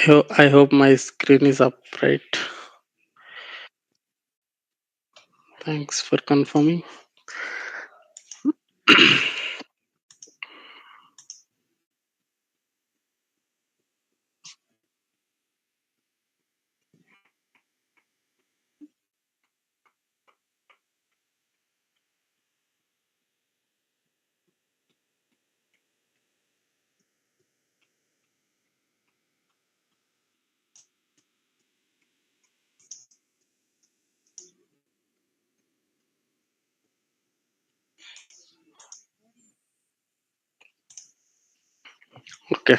I hope my screen is up, right? Thanks for confirming. Okay.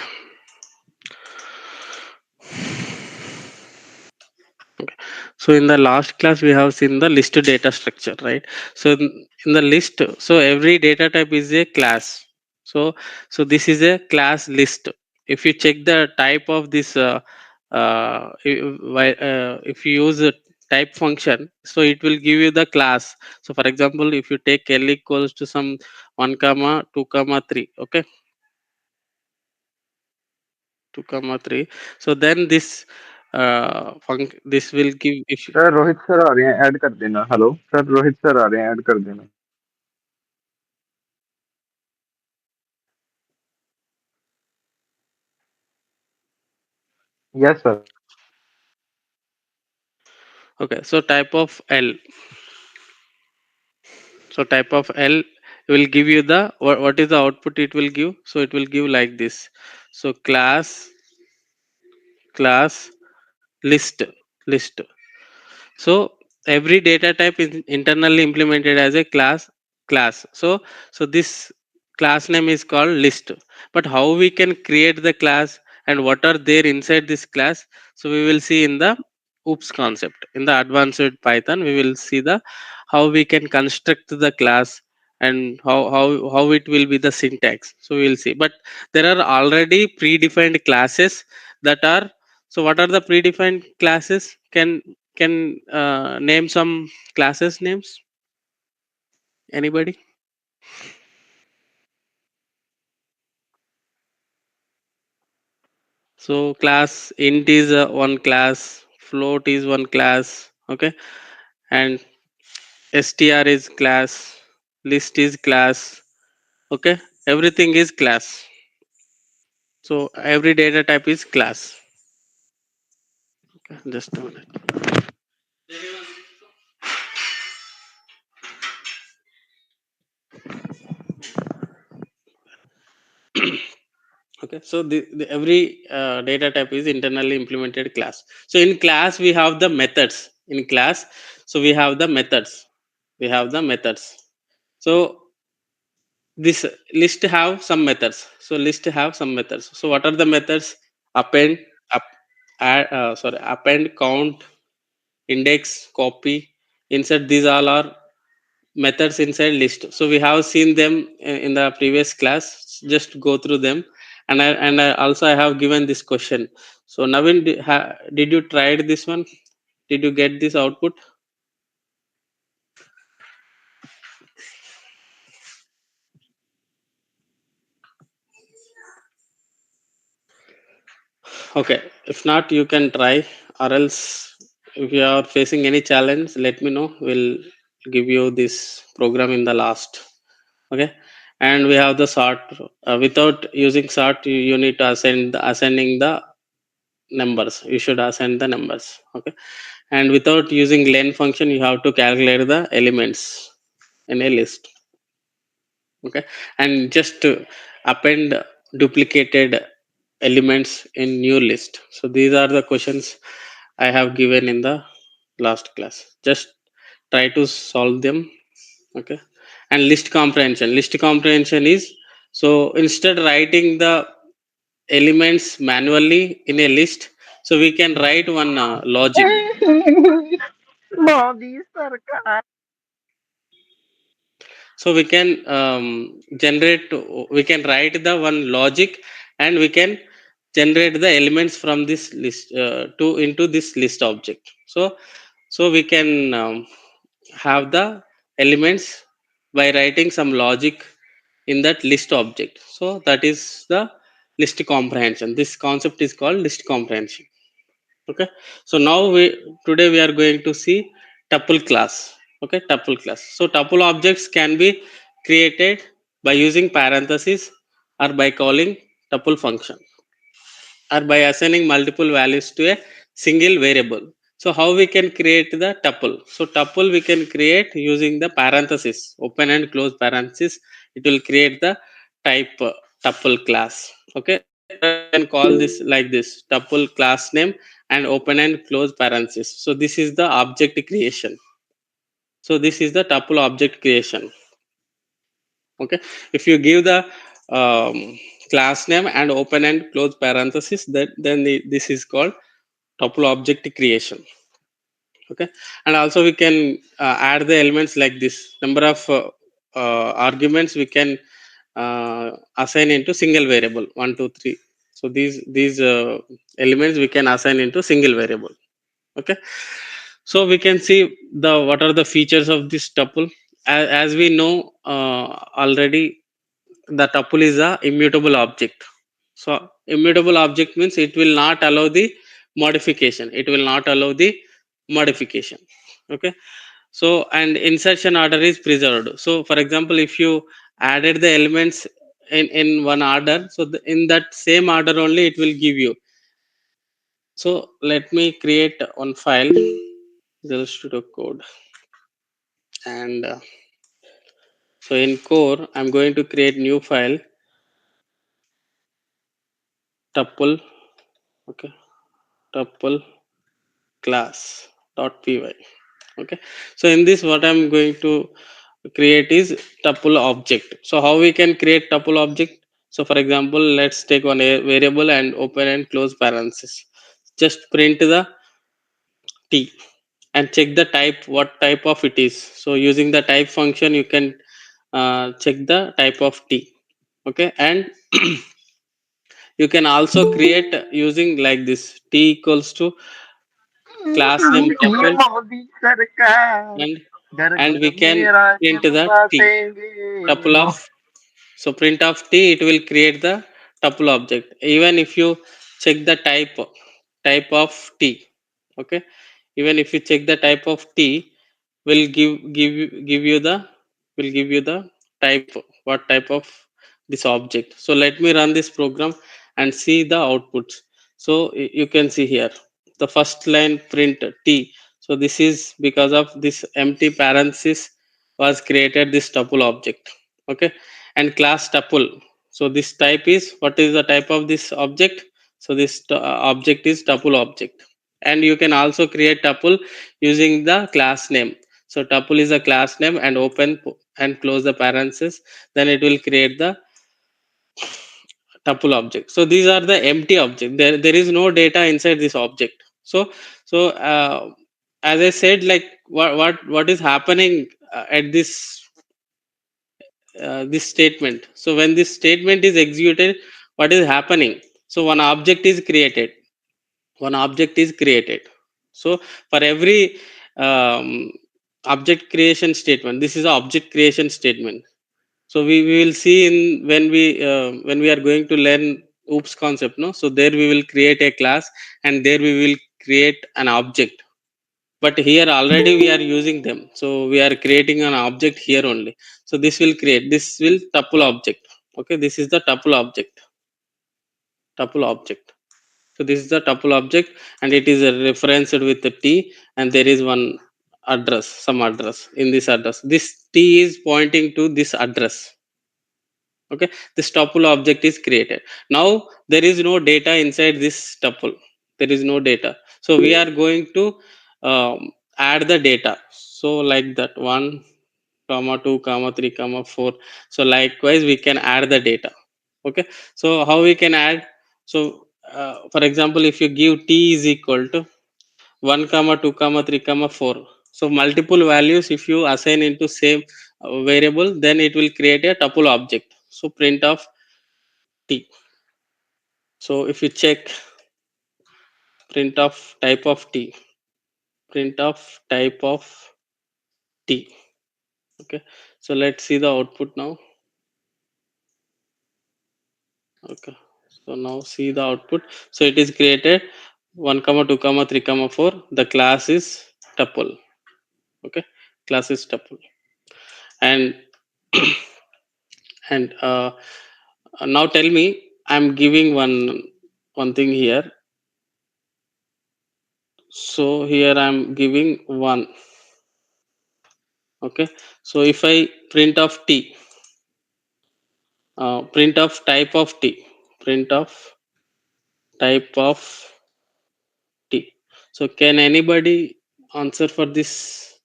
So in the last class we have seen the list data structure, right? So in the list, so every data type is a class. So this is a class list. If you check the type of this, if you use a type function, so it will give you the class. So for example, if you take L equals to some 1 comma 2 comma 3, okay, 2 comma 3. So then this will give, if sir Rohit sir आ रहे हैं, add कर देना। Hello sir, Rohit sir आ रहे हैं, add कर देना। Yes sir. okay, so type of L. So type of L will give you the what is the output it will give. So it will give like this. So class list. So every data type is internally implemented as a class. So this class name is called list. But how we can create the class and what are there inside this class? So we will see in the oops concept. In the advanced Python, we will see the how we can construct the class and how it will be the syntax. So we will see. But there are already predefined classes that are, so what are the predefined classes? Can name some classes names? Anybody? So class int is one class, float is one class, okay, and str is class, list is class, okay. Everything is class. So every data type is class. Okay, just a minute. Okay, so every data type is internally implemented class. So in class we have the methods. In class, so we have the methods. We have the methods. So this list have some methods. So list have some methods. So what are the methods? Append, up, append, count, index, copy, insert. These all are methods inside list. So we have seen them in the previous class. Just go through them, and I also I have given this question. So Navin, did you tried this one? Did you get this output? Okay, if not, you can try, or else if you are facing any challenge, let me know. We'll give you this program in the last. Okay, and we have the sort. Without using sort, you need to ascending the numbers. You should ascend the numbers. Okay, and without using len function, you have to calculate the elements in a list. Okay, and just to append duplicated elements in new list. So these are the questions I have given in the last class. Just try to solve them. Okay, and list comprehension is, so instead writing the elements manually in a list, so we can write one logic. Modi सरकार। So we can generate, we can write the one logic, and we can generate the elements from this list to into this list object. So we can have the elements by writing some logic in that list object. So that is the list comprehension. This concept is called list comprehension. Okay, so now we today we are going to see tuple class. Okay, tuple class. So tuple objects can be created by using parentheses or by calling tuple function or by assigning multiple values to a single variable. So how we can create the tuple? So tuple we can create using the parenthesis, open and close parenthesis. It will create the type tuple class. Okay, or else we can call this like this, tuple class name and open and close parenthesis. So this is the object creation. So this is the tuple object creation. Okay, if you give the class name and open and close parenthesis, that then this is called tuple object creation. Okay, and also we can add the elements like this, number of arguments we can assign into single variable 1 2 3. So these elements we can assign into single variable. Okay, so we can see the what are the features of this tuple. As we know already, the tuple is a immutable object. So immutable object means it will not allow the modification, it will not allow the modification. Okay, so and insertion order is preserved. So for example, if you added the elements in one order, so in that same order only it will give you. So let me create one file, Visual Studio Code. And so in core I'm going to create new file, tuple. Okay, tuple class dot py. Okay, so in this what I'm going to create is tuple object. So how we can create tuple object? So for example, let's take one a variable and open and close parenthesis. Just print the t and check the type, what type of it is. So using the type function you can check the type of t. Okay, and you can also create using like this, t equals to class name tuple, Modi सरकार and घर and घर we can में print ration the t बांटेंगे tuple of. So print of t, it will create the tuple object. Even if you check the type of t. Okay, even if you check the type of t, will give you the, will give you the type, what type of this object. So let me run this program and see the outputs. So you can see here the first line print t. So this is because of this empty parenthesis was created this tuple object. Okay, and class tuple. So this type is, what is the type of this object? So this object is tuple object. And you can also create tuple using the class name. So tuple is a class name and open and close the parenthesis, then it will create the tuple object. So these are the empty object, there is no data inside this object. So as I said, like what is happening at this statement. So when this statement is executed, what is happening? So one object is created, one object is created. So for every um, object creation statement, this is a object creation statement. So we will see in when we are going to learn oops concept, no, so there we will create a class and there we will create an object. But here already we are using them, so we are creating an object here only. So this will create, this will tuple object. Okay, this is the tuple object, tuple object. So this is the tuple object, and it is referenced with the t, and there is one address, some address. In this address, this t is pointing to this address. Okay, this tuple object is created. Now there is no data inside this tuple, there is no data. So we are going to add the data. So like that, 1 comma 2 comma 3 comma 4. So likewise we can add the data. Okay, so how we can add? So for example, if you give t is equal to 1 comma 2 comma 3 comma 4, so multiple values if you assign into same variable, then it will create a tuple object. So print of t. So if you check print of type of t, print of type of t. Okay, so let's see the output now. Okay, So now see the output. So it is created 1 comma 2 comma 3 comma 4. The class is tuple. Okay, class is tuple. And and now tell me, I'm giving one thing here. So here I'm giving 1. Okay, so if I print of t, print of type of t, print of type of t. So can anybody answer for this?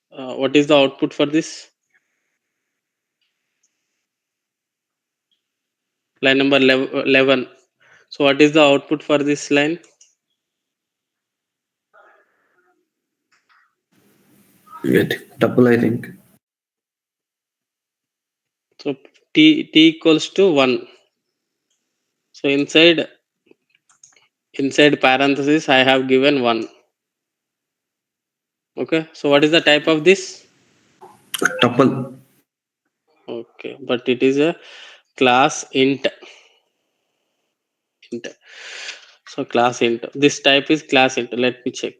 What is the output for this? Line number 11. So what is the output for this line? Tuple, I think. So t equals to 1. So inside parenthesis I have given 1. Okay. So what is the type of this? Tuple. Okay, but it is a class int. So class int. This type is class int. Let me check.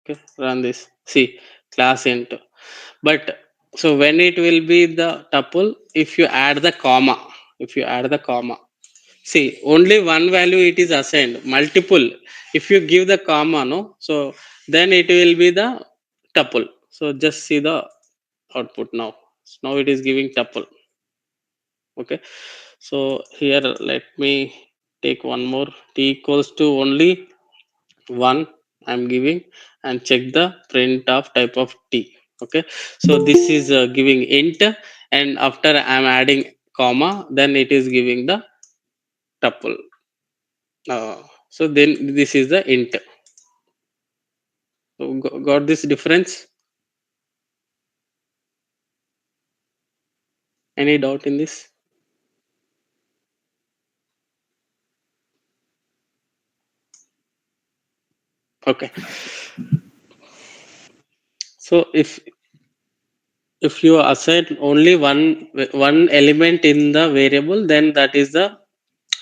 Okay, run this. See, class int. But so when it will be the tuple, if you add the comma, if you add the comma, see, only one value it is assigned. Multiple, if you give the comma, no, so then it will be the tuple. So just see the output now. Now it is giving tuple. Okay, so here let me take one more. T equals to only 1 I'm giving, and check the print of type of t. Okay, so this is giving int, and after I'm adding comma, then it is giving the tuple. So then this is the int. So got this difference? Any doubt in this? Okay, so if you assign only one element in the variable, then that is the,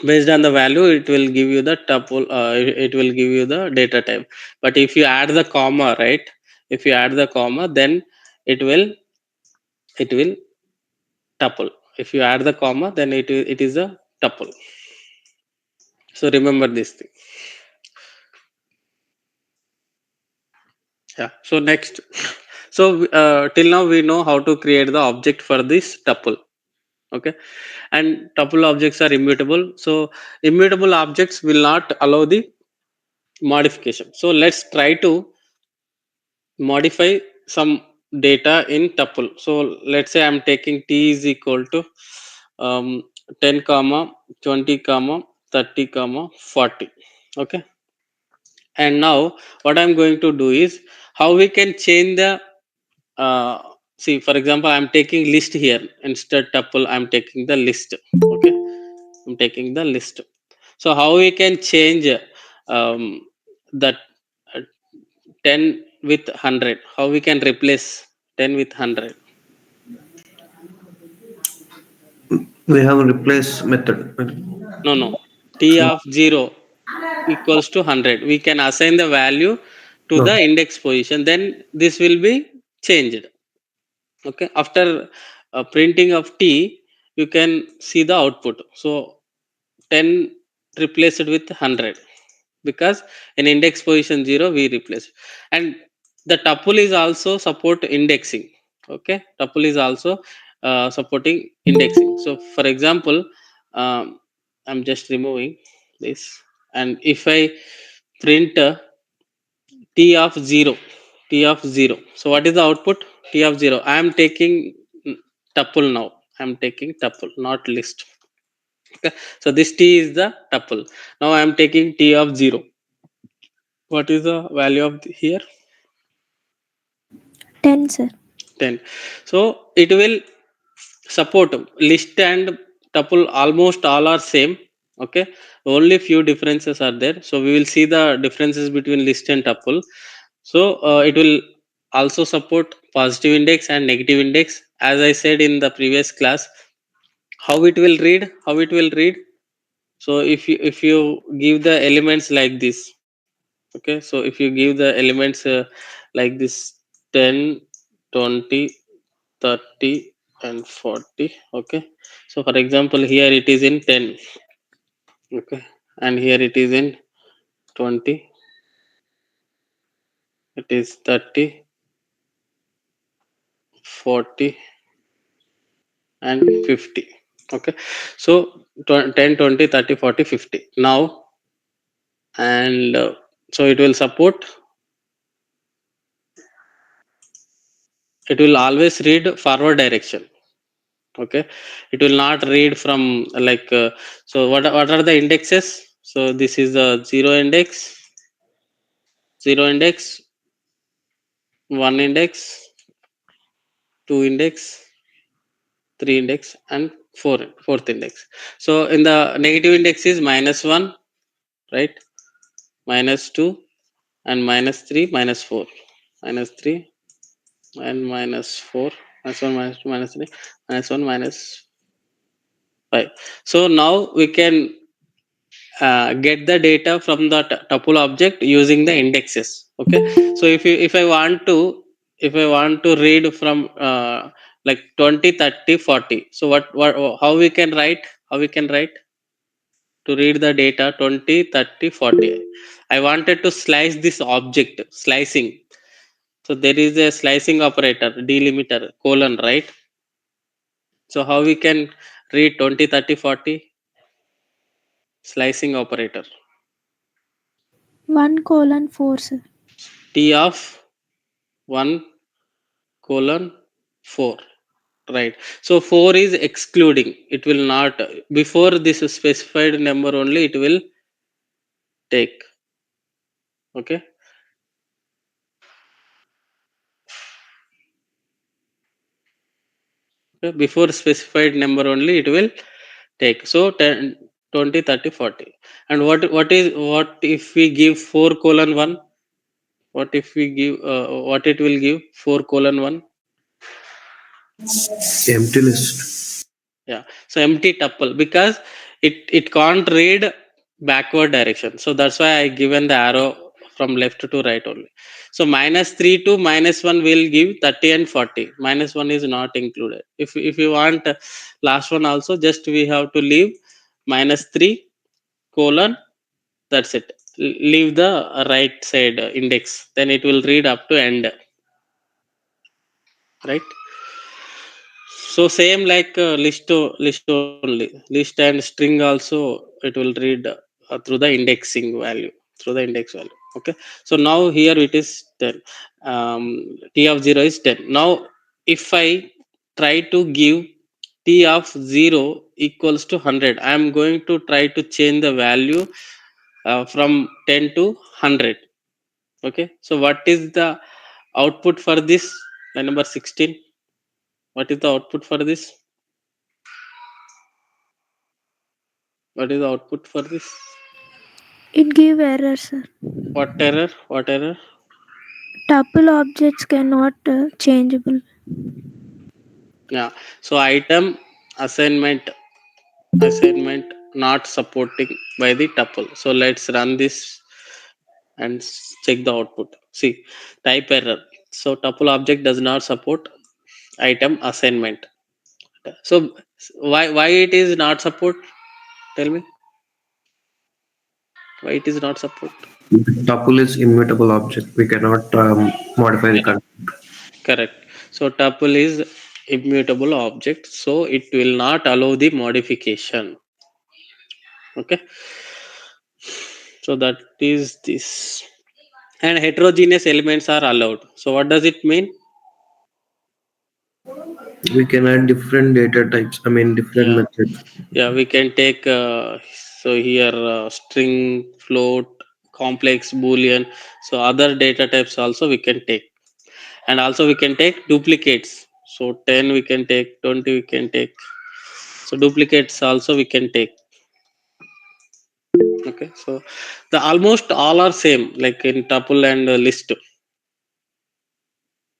based on the value it will give you the tuple, it will give you the data type. But if you add the comma, right, if you add the comma, then it will tuple. If you add the comma, then it is a tuple. So remember this thing. Yeah, so next, so till now we know how to create the object for this tuple. Okay, and tuple objects are immutable. So immutable objects will not allow the modification. So let's try to modify some data in tuple. So let's say I'm taking t is equal to um, 10 comma 20 comma 30 comma 40. Okay, and now what I'm going to do is, how we can change the uh, see, for example, I'm taking list here. Instead tuple, I'm taking the list. Okay, I'm taking the list. So how we can change um, that uh, 10 with 100? How we can replace 10 with 100? We have a replace method. No, no. T of 0 equals to 100. We can assign the value to No. the index position. Then this will be changed. Okay. After printing of T, you can see the output. So 10 replaced with 100, because in index position 0 we replace. And the tuple is also support indexing. Okay, tuple is also supporting indexing. So for example, um, I'm just removing this, and if I print t of 0, t of 0, so what is the output? T of 0, I am taking tuple. Now I am taking tuple, not list. Okay, so this t is the tuple. Now I am taking t of 0. What is the value of here? 10, sir. 10. So it will support list and tuple, almost all are same. Okay, only few differences are there. So we will see the differences between list and tuple. So it will also support positive index and negative index. As I said in the previous class, How it will read? How it will read? So if you give the elements like this, okay, so if you give the elements like this, 10, 20, 30 and 40, okay. So for example, here it is in 10, okay, and here it is in 20, it is 30, 40 and 50, okay. So 10, 20, 30, 40, 50 now, and so it will support, it will always read forward direction, okay. It will not read from like so what are the indexes? So this is the 0 index, 0 index, 1 index, 2 index, 3 index and 4 fourth index. So in the negative index is -1, right, -2 and -3, -4, -3 and -4, -1, -2, -3, -1, -5. So now we can get the data from the tuple object using the indexes, okay. So if I want to read from like 20, 30, 40, so what how we can write, how we can write to read the data 20, 30, 40? I wanted to slice this object, slicing. So there is a slicing operator, delimiter, colon, right? So how we can read 20, 30, 40? Slicing operator. 1:4, sir. T of 1 colon 4, right? So 4 is excluding, it will not, before this specified number only it will take, okay. Before specified number only it will take. So 10, 20, 30, 40. And what if we give 4 colon 1? What if we give what it will give? 4 colon 1. Empty list. Yeah, so empty tuple, because it can't read backward direction, so that's why I given the arrow from left to right only. So -3 to -1 will give 30 and 40. -1 is not included. If you want last one also, just we have to leave -3 colon, that's it. Leave the right side index, then it will read up to end, right? So same like list only, list and string also it will read through the indexing value, through the index value, okay. So now here it is 10, t of 0 is 10. Now if I try to give t of 0 equals to 100, I am going to try to change the value from 10 to 100, okay. So what is the output for this? Line number 16, what is the output for this? What is the output for this? It give error, sir. What error? What error? Tuple objects cannot changeable. Yeah. So item assignment, assignment not supporting by the tuple. So let's run this and check the output. See, type error. So tuple object does not support item assignment. So why it is not support? Tell me why it is not support. Tuple is immutable object. We cannot modify the content. Correct. So tuple is immutable object, so it will not allow the modification. Okay. So that is this. And heterogeneous elements are allowed. So what does it mean? We can add different data types. I mean, different Yeah. methods. Yeah, we can take so here string, float, complex, boolean. So other data types also we can take. And also we can take duplicates. So 10 we can take, 20 we can take. So duplicates also we can take. Okay, so the almost all are same like in tuple and list.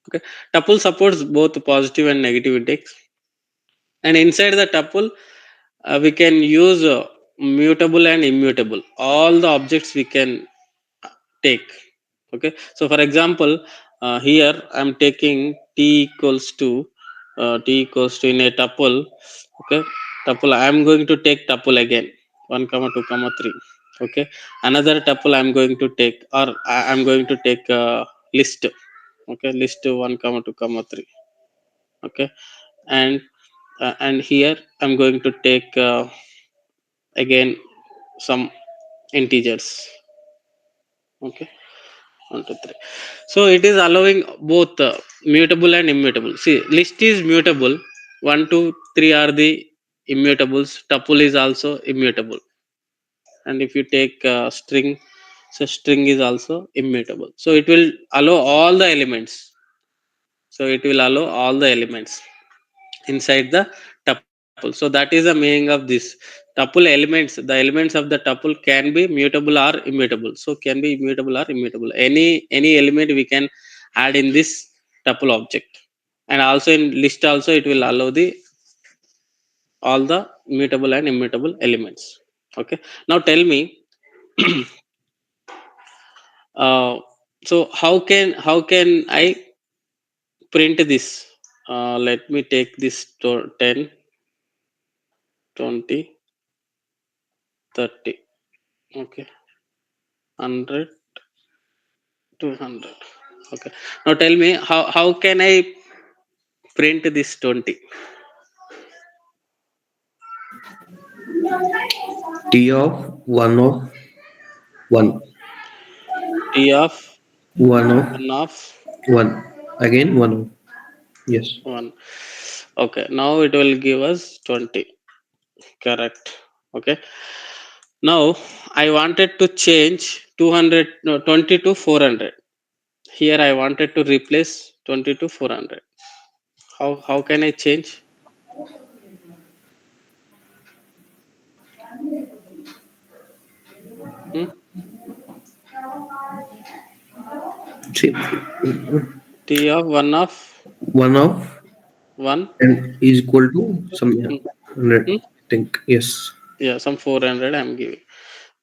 Okay, tuple supports both positive and negative index. And inside the tuple, we can use mutable and immutable. All the objects we can take. Okay, so for example, here I'm taking t equals to in a tuple. Okay, tuple I'm going to take tuple again, 1 comma 2 comma 3. Okay, another tuple I'm going to take, or I'm going to take list. Okay, list 1 comma 2 comma 3. Okay, and here I'm going to take again some integers. Okay, 1 2 3. So it is allowing both mutable and immutable. See, list is mutable, 1 2 3 are the immutables, tuple is also immutable. And if you take string, so string is also immutable, so it will allow all the elements. So it will allow all the elements inside the tuple. So that is the meaning of this tuple elements. The elements of the tuple can be mutable or immutable. So can be immutable or immutable. Any element we can add in this tuple object. And also in list also it will allow the all the mutable and immutable elements. Okay. Now tell me, uh, so how can I print this? Let me take this to 10, 20, 30. Okay, 100, 200. Okay, now tell me, how can I print this 20? T of 1 T of of 1 of 1. Again 1 of. Yes. 1. Okay, now it will give us 20. Correct. Okay, now I wanted to change 200, no, 20 to 400. Here I wanted to replace 20 to 400. How can I change? Hmm? See, T of 1 of 1 of 1. and is equal to some, yeah, Hmm? 100. Hmm? I think. Yes. Yeah, some 400 I'm giving.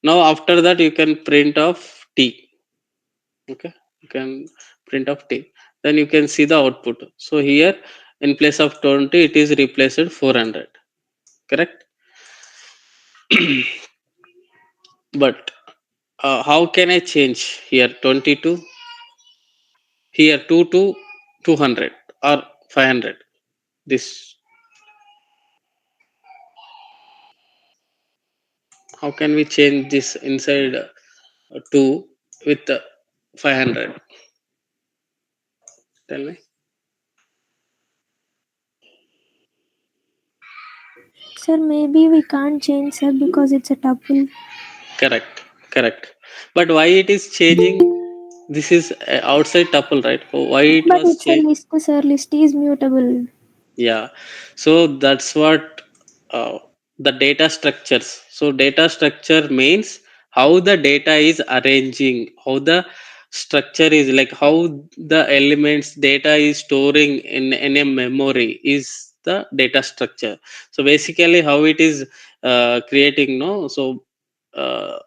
Now after that you can print off T. Okay, you can print off T. Then you can see the output. So here in place of 20 it is replaced 400. Correct. But how can I change here 20 to here 2 to 200 or 500? This, how can we change this inside 2 with 500? Tell me. Sir, maybe we can't change, sir, because it's a tuple. Correct, correct. But why it is changing? This is outside tuple, right? Why it But was it's a changed? list, sir. List is mutable. Yeah. So that's what uh, the data structures. So data structure means how the data is arranging, how the structure is, like how the elements data is storing in a memory is the data structure. So basically how it is creating, no? So uh,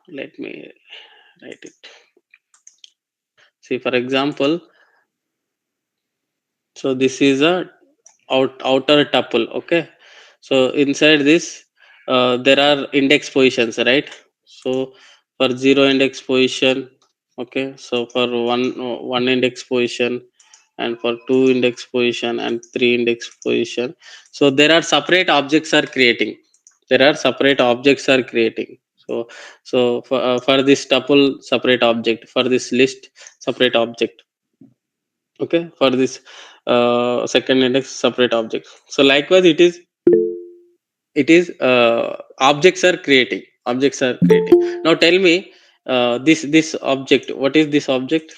let me write it. See, for example, so this is a outer tuple. Okay, so inside this there are index positions, right? So for 0 index position, okay, so for one index position, and for 2 index position and 3 index position, so there are separate objects are creating, so for this tuple separate object, for this list separate object. Okay, for this second index separate object. So likewise it is objects are creating. Now tell me, this object, what is this object?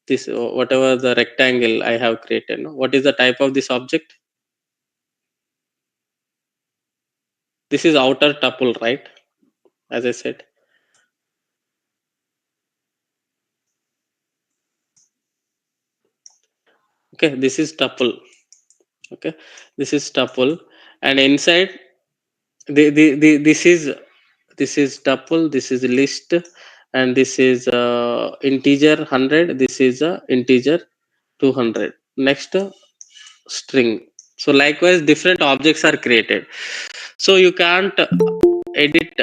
This whatever the rectangle I have created, no? What is the type of this object? This is outer tuple, right? As I said. Okay, this is tuple. Okay, this is tuple, and inside this is tuple, this is list, and this is integer 100, this is integer 200. Next, string. So likewise different objects are created, so you can't edit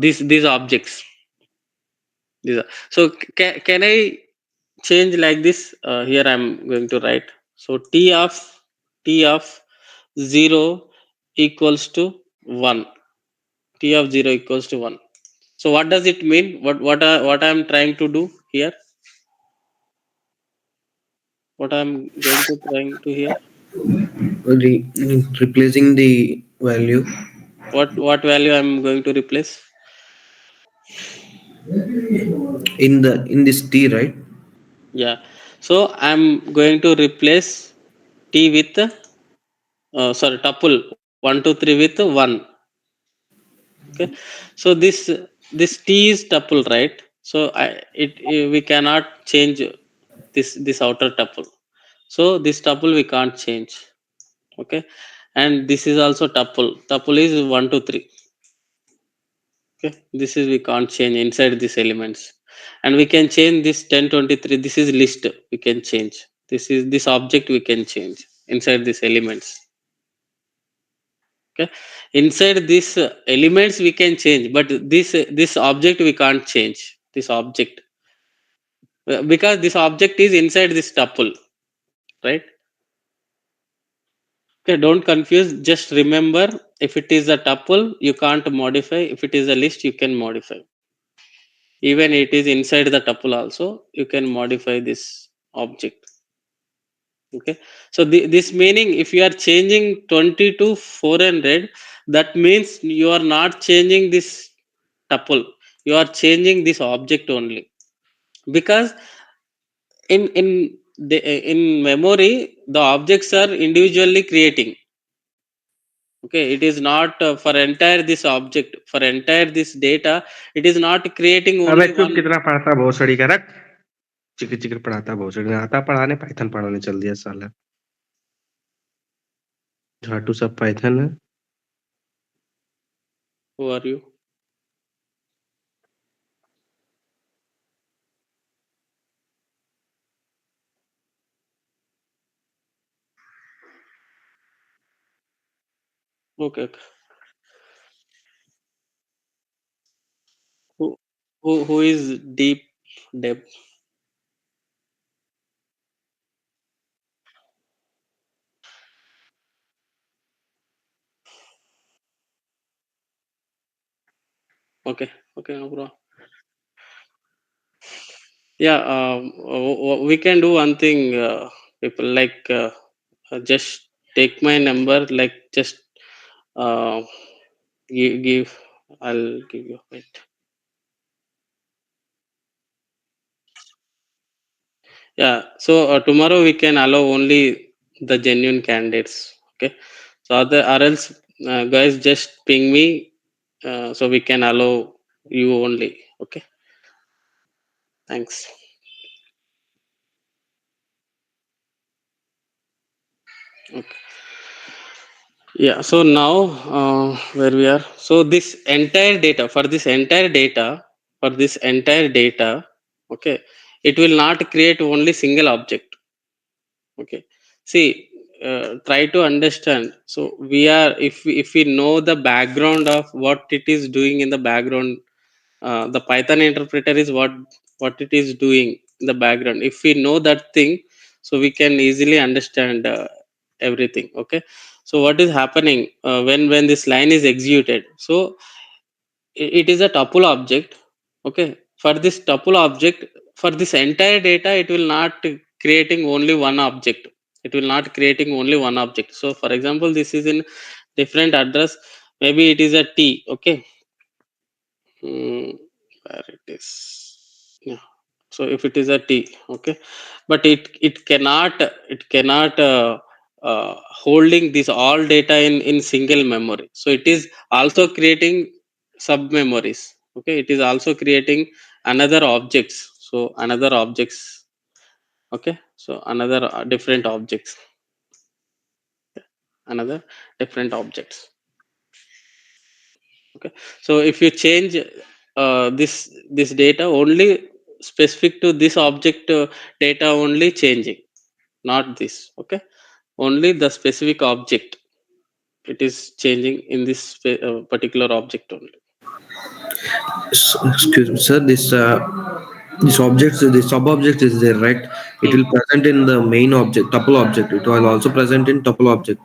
these objects. So can I change like this? Here I'm going to write. So t of 0 equals to 1. T of 0 equals to 1. So what does it mean? What I'm trying to do here? What I'm going to trying to here? Replacing the value What value I'm going to replace? in this t, right? Yeah. So I'm going to replace t with sorry, tuple 1 2 3 with 1. Okay. So this t is tuple, right? So we cannot change this outer tuple. So this tuple we can't change. Okay, and this is also tuple. Tuple is 1 2 3. Okay, this is we can't change inside these elements, and we can change this 10 23. This is list, we can change. This object we can change inside these elements. Okay, inside these elements we can change, but this object we can't change. This object, because this object is inside this tuple, right? Okay, don't confuse, just remember, if it is a tuple you can't modify, if it is a list you can modify. Even it is inside the tuple also you can modify this object. Okay, so this meaning, if you are changing 20 to 400, that means you are not changing this tuple, you are changing this object only. Because in memory the objects are individually creating. Okay, it is not for entire this object, for entire this data, it is not creating अबे only चुप, one. कितना पढ़ता भोसड़ी का रख। चिक चिक पढ़ाता भोसड़ी, आता पढ़ाने पाइथन पढ़ाने चल दिया साला। झाटू सब पाइथन है। Who are you? Okay, okay. Who is deep depth? Okay, okay, no bro. Yeah, we can do one thing. People like just take my number. Like just uh, give. I'll give you. Wait. Yeah. So tomorrow we can allow only the genuine candidates. Okay. So other or else guys just ping me. So we can allow you only. Okay. Thanks. Okay. Yeah. So now where we are. So this entire data, for this entire data, for this entire data, okay, it will not create only single object. Okay. See, try to understand. So we are, if we know the background of what it is doing in the background, the Python interpreter is what it is doing in the background. If we know that thing, so we can easily understand everything. Okay. So what is happening when this line is executed? So it is a tuple object. Okay, for this tuple object, for this entire data, it will not creating only one object, it will not creating only one object. So for example, this is in different address, maybe it is a t. Okay. Where it is, yeah. So if it is a t, okay, but it cannot holding this all data in single memory, so it is also creating sub memories. Okay, it is also creating another objects, so another objects. Okay, so another different objects. another different objects. Okay, so if you change this data only specific to this object, data only changing, not this. Okay, only the specific object it is changing in this particular object only. Excuse me, sir. This object, the sub object is there, right? It Hmm. will present in the main object, tuple object. It will also present in tuple object.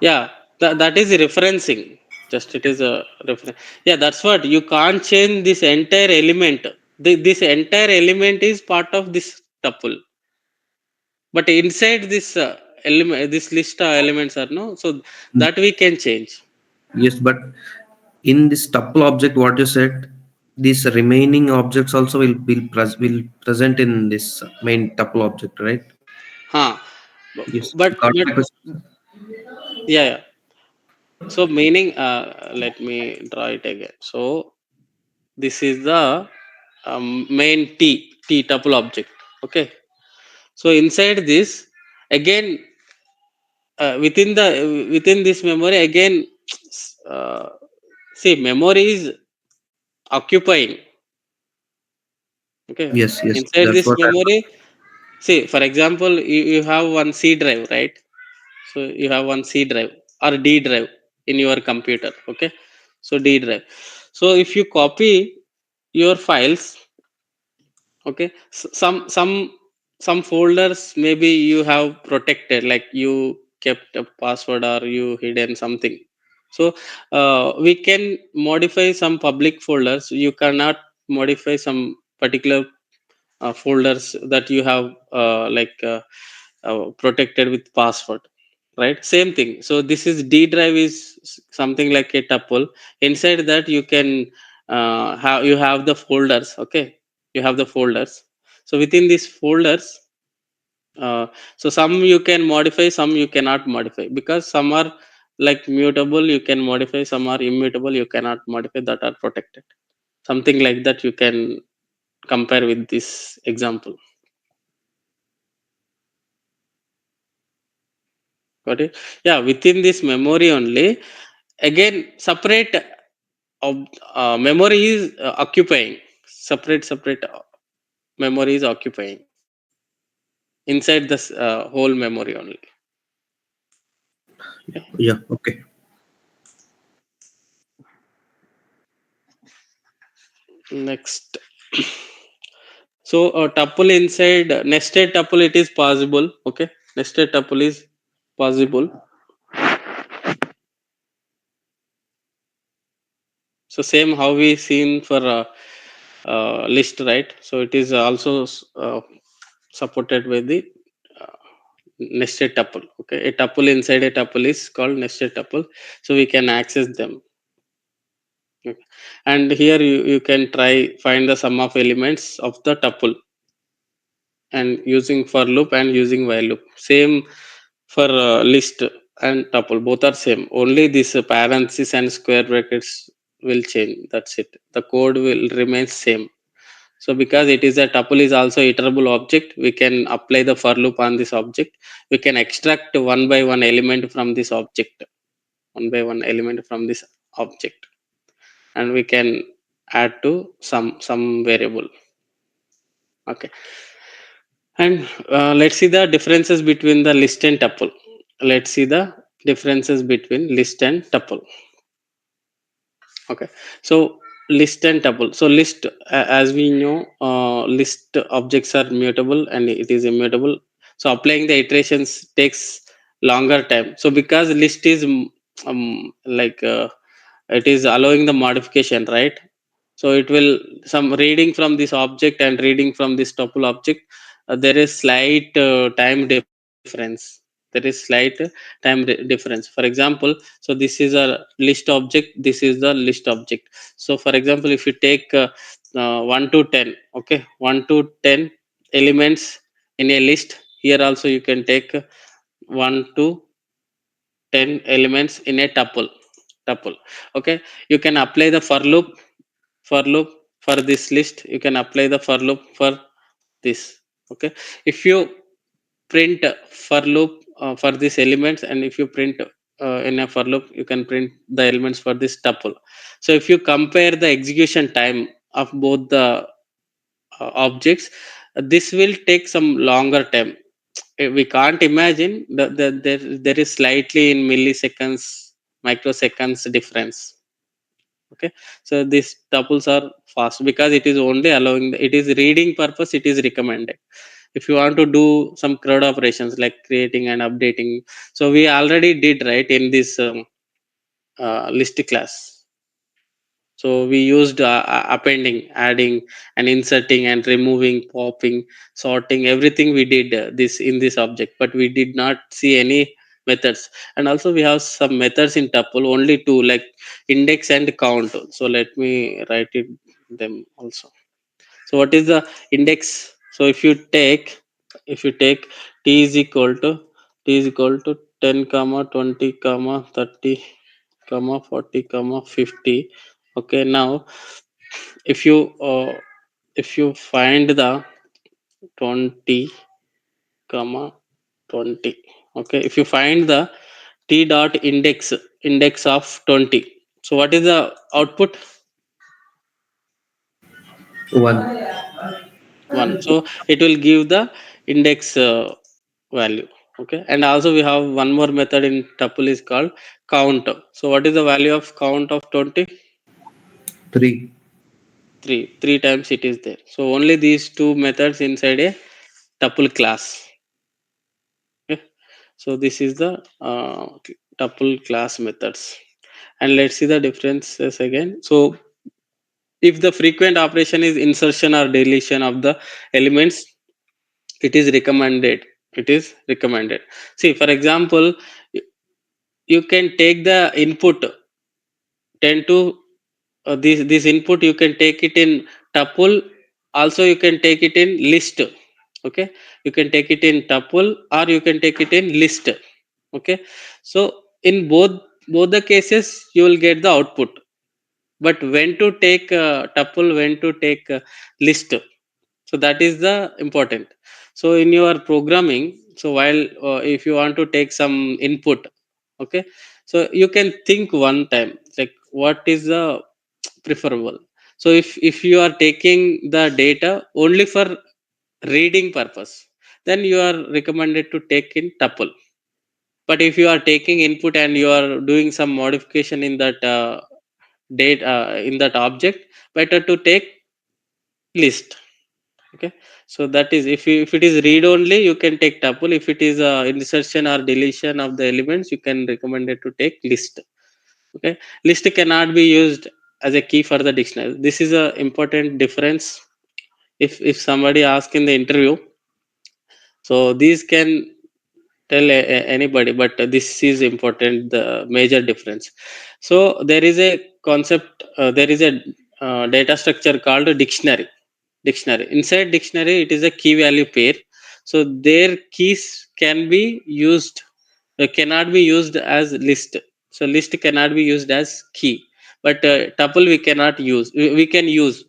Yeah, that is referencing. Just it is a reference. Yeah, that's what you can't change this entire element. This entire element is part of this tuple, but inside this element, this list of elements are no, so that we can change. Yes, but in this tuple object, what you said, these remaining objects also will present in this main tuple object, right? Huh. Yes. But yeah, yeah. So meaning, let me draw it again. So this is the main T tuple object. Okay. So inside this, again, within this memory again, uh, see, memory is occupying. Okay, Yes, yes. inside That's this what I'm. memory, see, for example, you have one C drive, right? So you have one C drive or D drive in your computer. Okay, so D drive. So if you copy your files, okay, some folders maybe you have protected, like you kept a password or you hidden something. So we can modify some public folders. You cannot modify some particular folders that you have protected with password, right? Same thing. So this is D drive is something like a tuple. Inside that you can have, you have the folders. Okay, you have the folders. So within these folders, so some you can modify, some you cannot modify, because some are like mutable you can modify, some are immutable you cannot modify, that are protected. Something like that you can compare with this example. Got it? Yeah, within this memory only, again separate memory is occupying, separate memory is occupying inside this whole memory only. Okay. Yeah. Okay. Next, so a tuple inside nested tuple, it is possible. Okay, nested tuple is possible. So same how we seen for list, right? So it is also supported by the uh, nested tuple. Okay, a tuple inside a tuple is called nested tuple, so we can access them. Okay. And here you can try find the sum of elements of the tuple, and using for loop and using while loop. Same for list and tuple, both are same. Only this parenthesis and square brackets will change. That's it. The code will remain same. So because it is a tuple is also iterable object, we can apply the for loop on this object. We can extract one by one element from this object, one by one element from this object, and we can add to some variable. Okay, and let's see the differences between the list and tuple. Let's see the differences between list and tuple. Okay, so list and tuple. So list, as we know, list objects are mutable and it is immutable. So applying the iterations takes longer time. So because list is like it is allowing the modification, right? So it will some reading from this object and reading from this tuple object, there is slight time difference. There is slight difference. For example, so this is a list object, this is the list object. So for example, if you take 1 to 10, okay, 1 to 10 elements in a list, here also you can take 1 to 10 elements in a tuple. Okay, you can apply the for loop for this list. You can apply the for loop for this. Okay, if you print for loop for these elements, and if you print in a for loop you can print the elements for this tuple. So if you compare the execution time of both the objects, this will take some longer time. We can't imagine that there is slightly in milliseconds, microseconds difference. Okay, so these tuples are fast because it is only allowing it is reading purpose, it is recommended. If you want to do some CRUD operations like creating and updating, so we already did right in this list class. So we used appending, adding, and inserting, and removing, popping, sorting, everything we did this in this object, but we did not see any methods. And also we have some methods in tuple, only two, like index and count. So let me write it them also. So what is the index? So if you take t is equal to 10 comma 20 comma 30 comma 40 comma 50. Okay, now if you find the 20 comma 20, okay, if you find the t dot index of 20, so what is the output? 1. 1. So it will give the index value. Okay, and also we have one more method in tuple is called count. So what is the value of count of 20? 3. 3 times it is there. So only these two methods inside a tuple class. Okay, so this is the tuple class methods. And let's see the differences again. So if the frequent operation is insertion or deletion of the elements, it is recommended. It is recommended. See, for example, you can take the input 10 to this input, you can take it in tuple, also you can take it in list. Okay, you can take it in tuple or you can take it in list. Okay, so in both the cases you will get the output, but when to take tuple, when to take list, so that is the important. So in your programming, so while if you want to take some input, okay, so you can think one time like what is the preferable. So if you are taking the data only for reading purpose, then you are recommended to take in tuple. But if you are taking input and you are doing some modification in that data in that object, better to take list. Okay, so that is if it is read only, you can take tuple. If it is insertion or deletion of the elements, you can recommend it to take list. Okay, list cannot be used as a key for the dictionary. This is a important difference. If somebody asks in the interview, so these can tell anybody, but this is important, the major difference. So there is a concept, there is a data structure called a dictionary. Inside dictionary, it is a key value pair. So their keys can be used, cannot be used as list. So list cannot be used as key, but tuple we cannot use, we can use.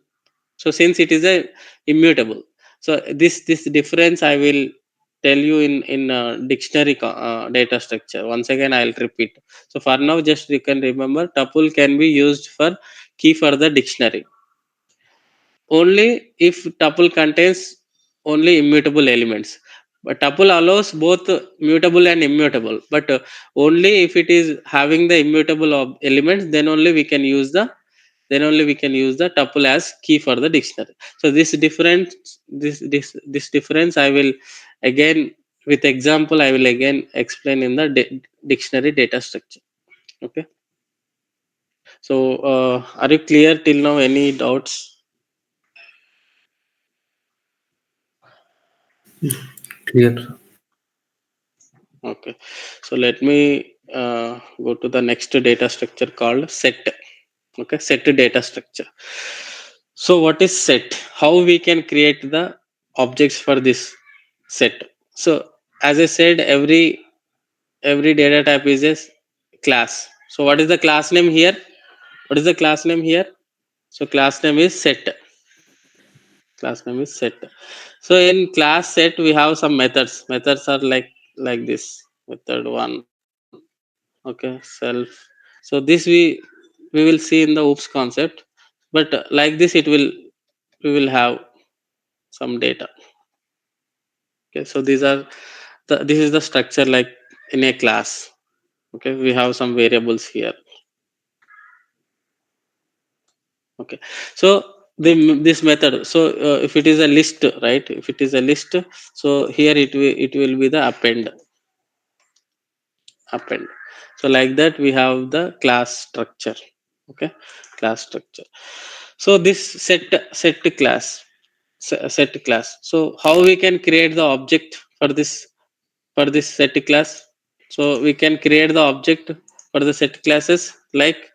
So since it is a immutable, so this difference I will tell you in dictionary data structure. Once again I'll repeat. So for now, just you can remember, tuple can be used for key for the dictionary only if tuple contains only immutable elements. But tuple allows both mutable and immutable, but only if it is having the immutable elements, then only we can use the tuple as key for the dictionary. So this difference I will again, with example I will again explain in the dictionary data structure. Okay, so are you clear till now? Any doubts? Clear. Okay, so let me go to the next data structure called set. Okay, set data structure. So what is set? How we can create the objects for this set? So as I said, every data type is a class. So what is the class name here? What is the class name here? So class name is set. Class name is set. So in class set we have some methods. Methods are like this. Method 1, Okay, self. So this we will see in the oops concept, but like this it will we will have some data. Okay, so these are this is the structure like in a class. Okay, we have some variables here. Okay, so this method, so if it is a list, right, if it is a list, so here it will be the append. So like that we have the class structure. Okay, class structure. So this set class, so how we can create the object for this set class? So we can create the object for the set classes like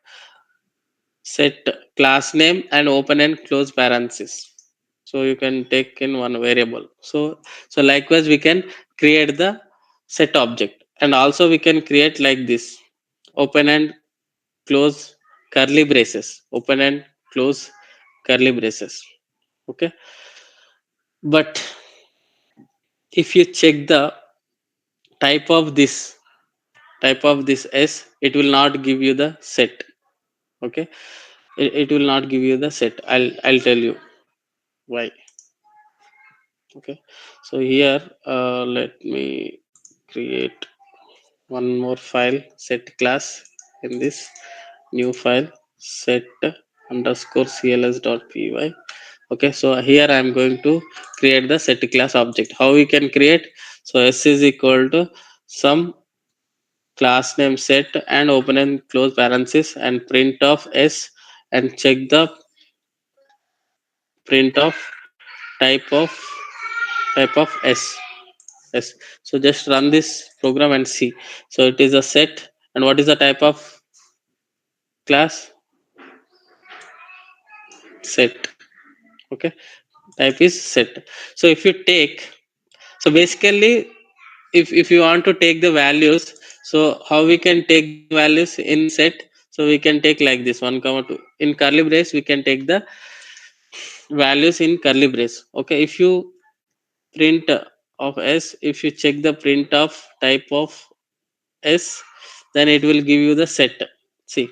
set class name and open and close parenthesis. So you can take in one variable. So likewise we can create the set object, and also we can create like this open and close curly braces, open and close curly braces. Okay, but if you check the type of this s, it will not give you the set. Okay, it will not give you the set. I'll tell you why. Okay, so here let me create one more file, set class, in this new file, set underscore cls.py. Okay, so here I am going to create the set class object. How we can create? So s is equal to some class name set and open and close parenthesis and print of s, and check the print of type of s. Yes. So just run this program and see. So it is a set, and what is the type of class? Set. Okay, type is set. So if you take, so basically if you want to take the values, so how we can take the values in set? So we can take like this 1 comma 2 in curly brace, we can take the values in curly brace. Okay, if you print of s, if you check the print of type of s, then it will give you the set. See,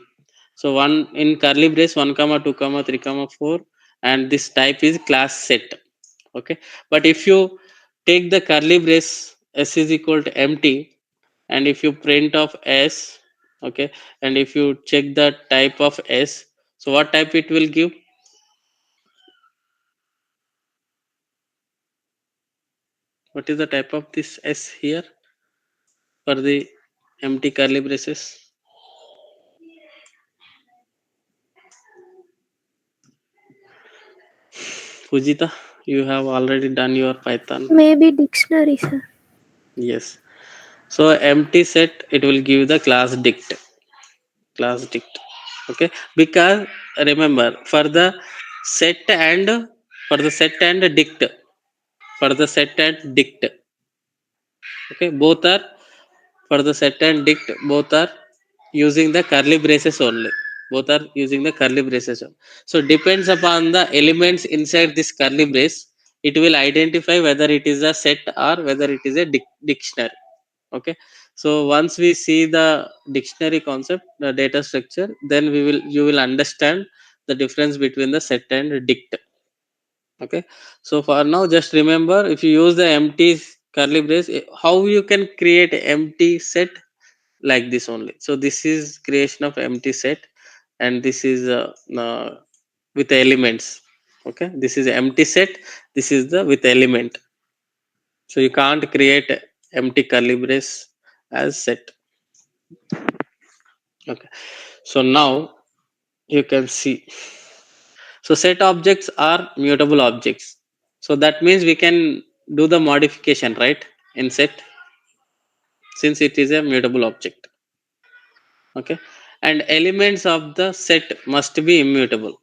so one in curly brace 1 comma 2 comma 3 comma 4, and this type is class set. Okay, but if you take the curly brace s is equal to empty, and if you print of s, okay, and if you check the type of s, so what type it will give? What is the type of this s here for the empty curly braces? Fujita, you have already done your Python. Maybe dictionary, sir. Yes. So empty set, it will give the class dict. Okay, because remember for the set and dict, for the set and dict. Okay, both are for the set and dict, both are using the curly braces only. Both are using the curly braces only. So depends upon the elements inside this curly brace, it will identify whether it is a set or whether it is a dictionary. Okay, so once we see the dictionary concept, the data structure, then you will understand the difference between the set and dict. Okay, so for now just remember, if you use the empty curly brace, how you can create empty set? Like this only. So this is creation of empty set, and this is with elements. Okay, this is empty set, this is the with element. So you can't create empty curly brace as set. Okay, so now you can see, so set objects are mutable objects, so that means we can do the modification, right, in set, since it is a mutable object. Okay, and elements of the set must be immutable.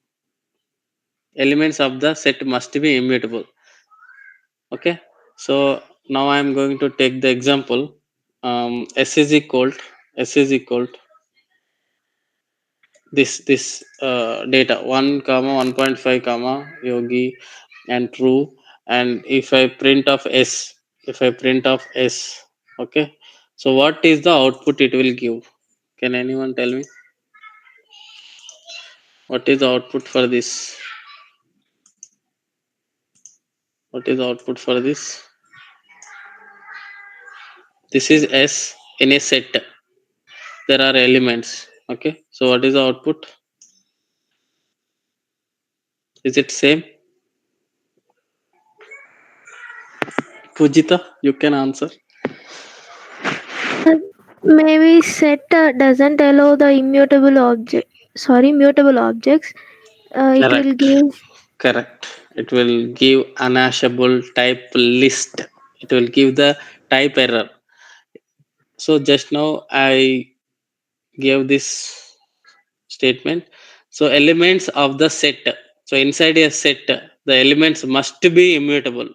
Elements of the set must be immutable. Okay, so now I am going to take the example. S is equal this data 1 comma 1.5 comma yogi and true, and if I print of s, if I print of s, okay, so what is the output it will give? Can anyone tell me what is the output for this? What is the output for this? This is S in a set. There are elements. Okay. So what is the output? Is it same? Pujita, you can answer. Maybe set doesn't allow the immutable object. Sorry, mutable objects. It will Correct. give. Correct. It will give unhashable type list. It will give the type error. So just now I gave this statement. So elements of the set. So inside a set, the elements must be immutable.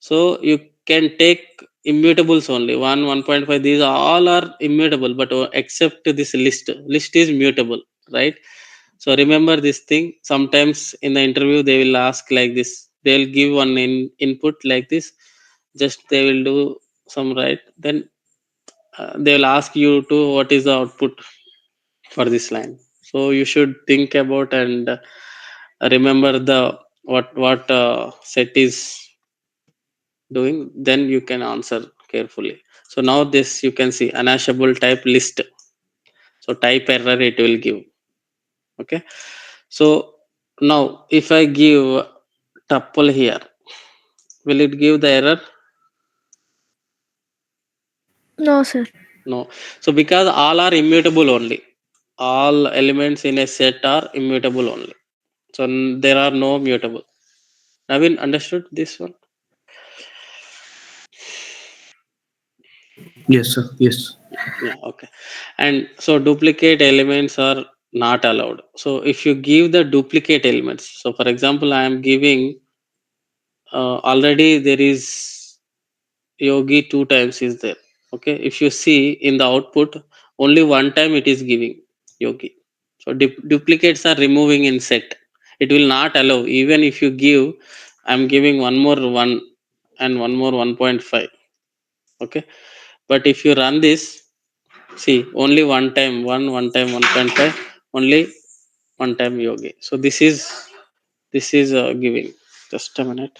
So you can take immutables only 1.5. These all are immutable, but except this list. List is mutable, right? So remember this thing. Sometimes in the interview they will ask like this. They'll give one input like this. Just they will do some right. Then they will ask you to what is the output for this line. So you should think about and remember the what set is doing. Then you can answer carefully. So now this you can see unhashable type list. So type error it will give. Okay. So now if I give tuple here, will it give the error? No, sir. No. So because all are immutable only. All elements in a set are immutable only. So there are no mutable. Navin understood this one? Yes, sir. Yes. Yeah, okay. And so duplicate elements are not allowed. So if you give the duplicate elements, so for example, I am giving already there is yogi two times is there. Okay. If you see in the output, only one time it is giving yogi. So duplicates are removing in set. It will not allow even if you give. I'm giving one more one and one more 1.5. Okay. But if you run this, see, only one time, 1.5, only one time yogi. So this is giving. Just a minute.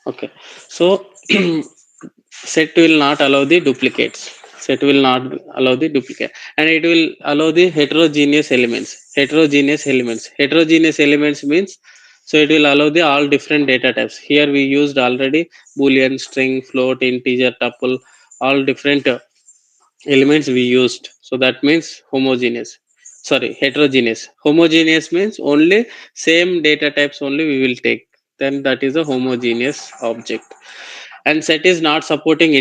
Okay. So set will not allow the duplicates. Set will not allow the duplicate, and it will allow the heterogeneous elements. Heterogeneous elements. Heterogeneous elements means so it will allow the all different data types. Here we used already boolean, string, float, integer, tuple, all different elements we used. So that means homogeneous. Sorry, heterogeneous. Homogeneous means only same data types only we will take. Then that is a homogeneous object. And set is not supporting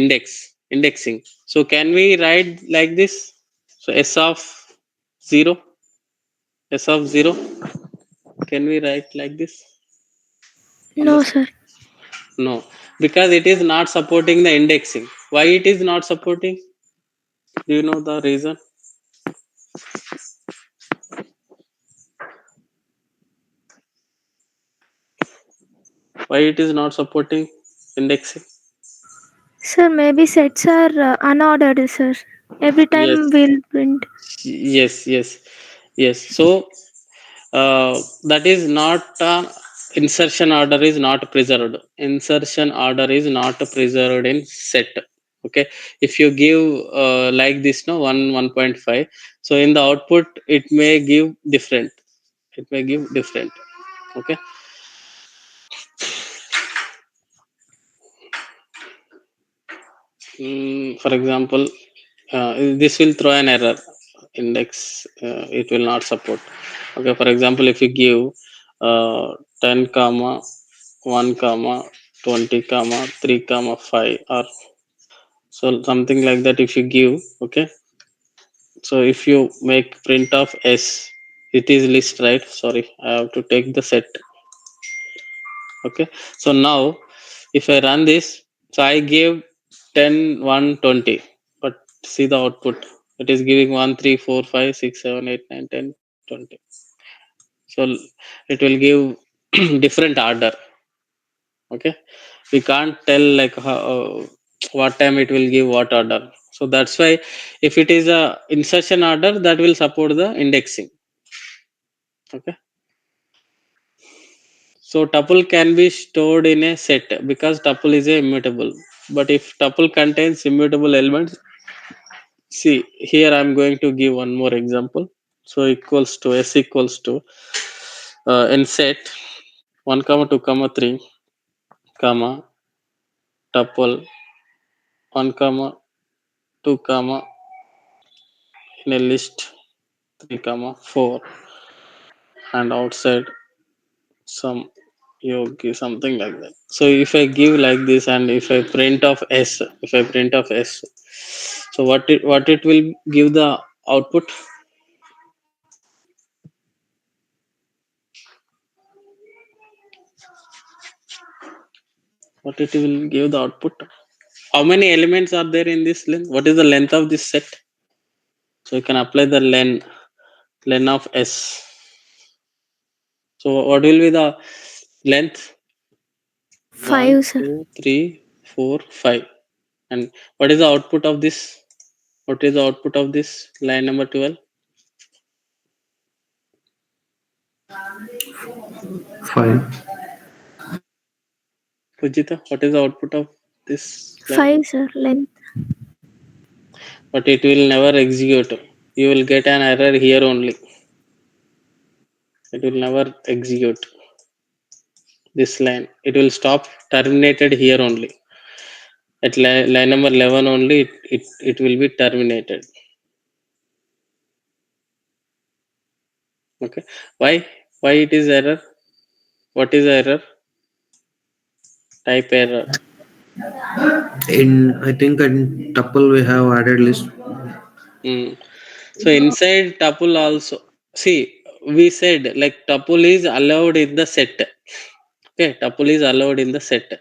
indexing. So can we write like this? So s of 0, s of 0. Can we write like this on the No, sir. no, because it is not supporting the indexing. Why it is not supporting? Do you know the reason? Why it is not supporting indexing? Sir, maybe sets are unordered, sir. Every Yes, time we'll print. yes. So that is not insertion order is not preserved. Insertion order is not preserved in set. Okay, if you give like this, no 1.5. So in the output, it may give different. It may give different. Okay. For example, this will throw an error index. It will not support. Okay, for example, if you give 10 comma 1 comma 20 comma 3 comma 5 or so something like that, if you give, okay. So if you make print of s, it is list, right? Sorry, I have to take the set. Okay. So now if I run this, so I gave 10 1 20, but see the output. It is giving 1, 3, 4, 5, 6, 7, 8, 9, 10, 20. So it will give different order. Okay, we can't tell like how, what time it will give what order. So that's why if it is a insertion order, that will support the indexing. Okay, so tuple can be stored in a set because tuple is a immutable. But if tuple contains immutable elements, see here I'm going to give one more example. So equals to s equals to in set 1 comma 2 comma 3 comma tuple 1 comma 2 comma in a list 3 comma 4 and outside some yogi something like that. So if I give like this and if I print of s, if I print of s, so what it will give the output? What it will give the output? How many elements are there in this length? What is the length of this set? So you can apply the len of s. So what will be the length? 1, 5, sir. 2, 3, 4, 5. And what is the output of this? What is the output of this line number 12? 5. Pujita, what is the output of this line? 5, sir. Length. But it will never execute. You will get an error here only. It will never execute this line. It will stop terminated here only. At line number 11 only, it will be terminated. Okay. Why it is error? What is error? Type error. I think in tuple we have added list. Mm. So inside tuple also, see, we said like tuple is allowed in the set. Okay, tuple is allowed in the set.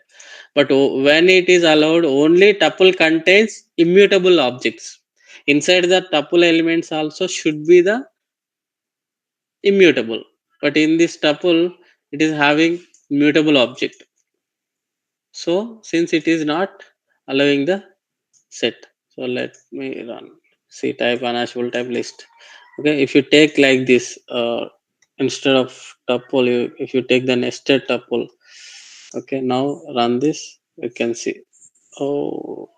But when it is allowed, only tuple contains immutable objects. Inside the tuple elements also should be the immutable. But in this tuple, it is having mutable object. So since it is not allowing the set, so let me run C type unashable type list. Okay, if you take like this, instead of tuple, if you take the nested tuple, okay, now run this, you can see. Oh,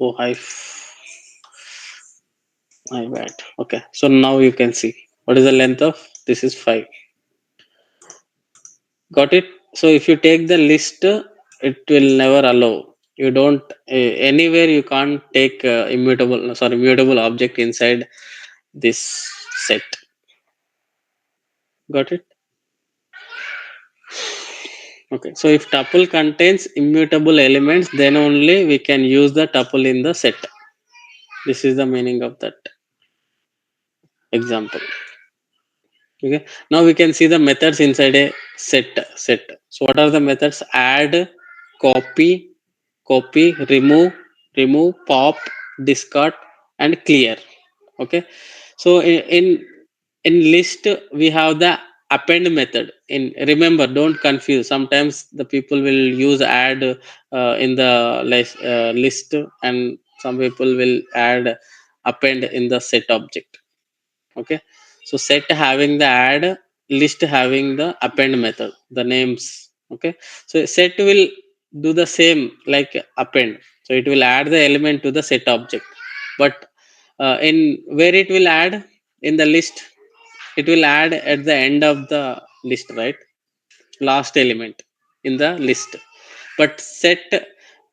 oh, I bad. Okay, so now you can see what is the length of this is 5. Got it? So if you take the list, it will never allow. You don't anywhere you can't take mutable object inside this set. Got it? Okay. So if tuple contains immutable elements, then only we can use the tuple in the set. This is the meaning of that example. Okay. Now we can see the methods inside a set. So what are the methods? Add, copy, remove, pop, discard, and clear. Okay. So in list we have the append method. In remember, don't confuse. Sometimes the people will use add in the list, and some people will add append in the set object. Okay, so set having the add, list having the append method, the names. Okay, so set will do the same like append, so it will add the element to the set object. But in where it will add in the list, it will add at the end of the list, right? Last element in the list. But set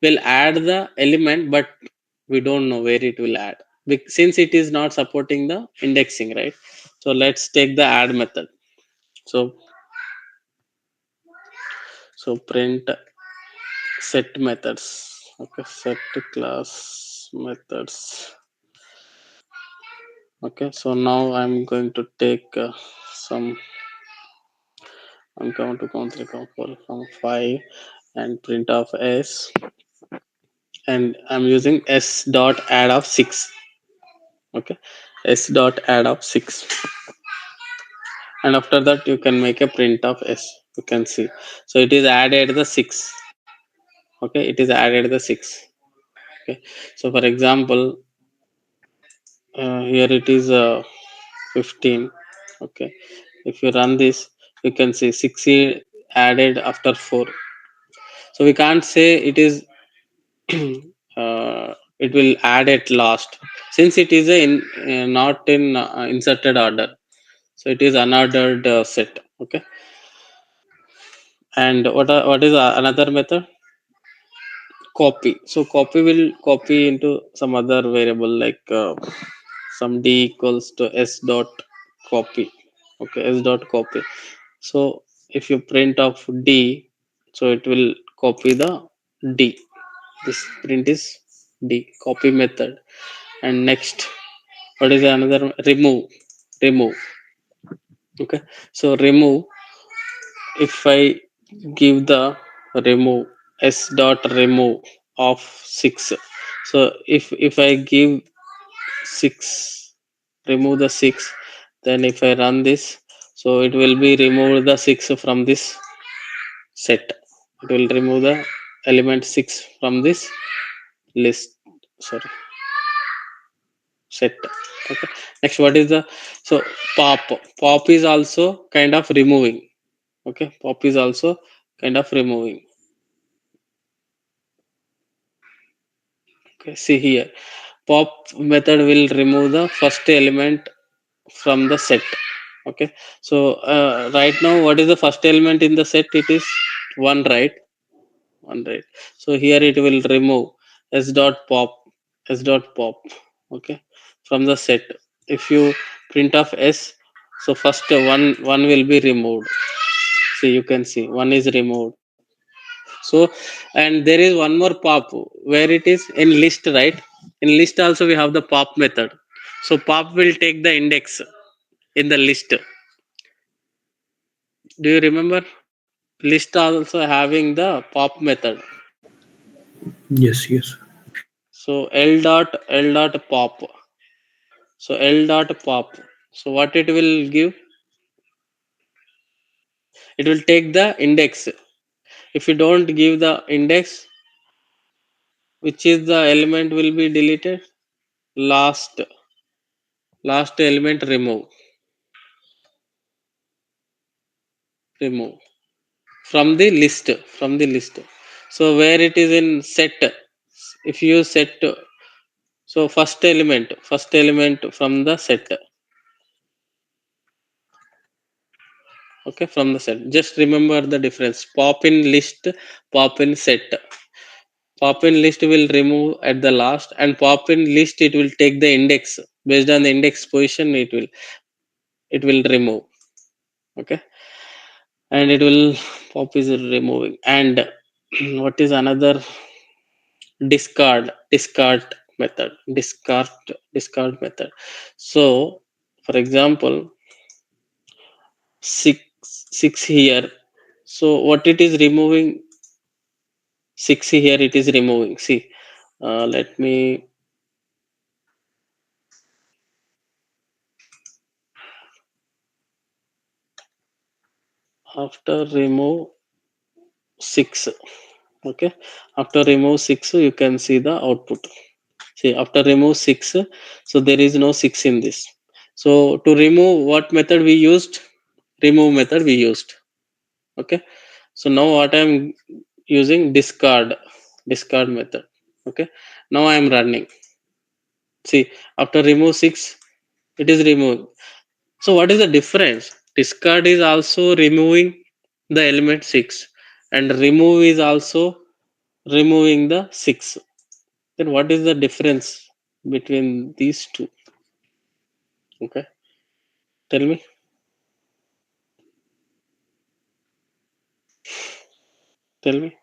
will add the element, but we don't know where it will add, since it is not supporting the indexing, right? So let's take the add method. So so print set methods. Okay, set class methods. Okay, so now I'm going to take some, I'm going to count 3 count 4 count 5 and print of s, and I'm using s dot add of 6. Okay, s dot add of 6, and after that you can make a print of s. You can see, so it is added the 6. Okay, it is added the 6. Okay, so for example, here it is 15. Okay, if you run this, you can see 6 added after 4. So we can't say it is it will add at last, since it is not in inserted order, so it is unordered set. Okay, and what is another method? Copy. So copy will copy into some other variable, like some d equals to s dot copy. Okay, s dot copy. So if you print of d, so it will copy the d. This print is d, copy method. And next, what is another? Remove. Okay, so remove, if I give the remove, s dot remove of 6. So if I give 6, remove the 6, then if I run this, so it will be remove the 6 from this set. It will remove the element 6 from this list, sorry, set. Okay, next, what is the, so pop is also kind of removing. Okay, pop is also kind of removing. Okay, see here, pop method will remove the first element from the set. Okay, so right now, what is the first element in the set? It is 1, right? 1, right? So here it will remove s dot pop, s dot pop. Okay, from the set. If you print of s, so first one will be removed. See, you can see one is removed. So, and there is one more pop, where it is in list, right? In list also we have the pop method. So pop will take the index in the list. Do you remember? List also having the pop method. Yes, yes. So l dot pop. So l dot pop. So what it will give? It will take the index. If you don't give the index, which is the element will be deleted? Last element remove from the list. So where it is in set, if you set, so first element from the set. Okay, from the set, just remember the difference. Pop in list, pop in set. Pop in list will remove at the last, and pop in list, it will take the index. Based on the index position, it will remove. Okay, and it will, pop is removing. And what is another? Discard method. Discard method. So for example, 6 here. So what it is removing? 6 here it is removing. See, let me, after remove 6. Okay, after remove 6, you can see the output. See, after remove 6, so there is no 6 in this. So to remove, what method we used? Remove method we used. Okay, so now what I'm using? Discard method. Okay, now I am running. See, after remove 6, it is removed. So what is the difference? Discard is also removing the element 6, and remove is also removing the 6. Then what is the difference between these two? Okay, tell me. Tell me.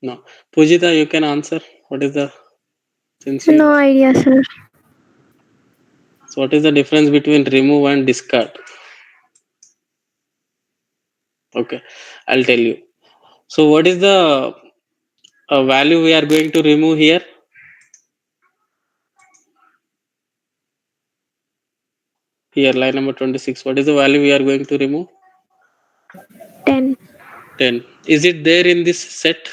No. Pujita, you can answer. What is the, since you, No idea, sir. so what is the difference between remove and discard? Okay, I'll tell you. So what is the value we are going to remove here? Here, line number 26. What is the value we are going to remove? 10. 10. Is it there in this set?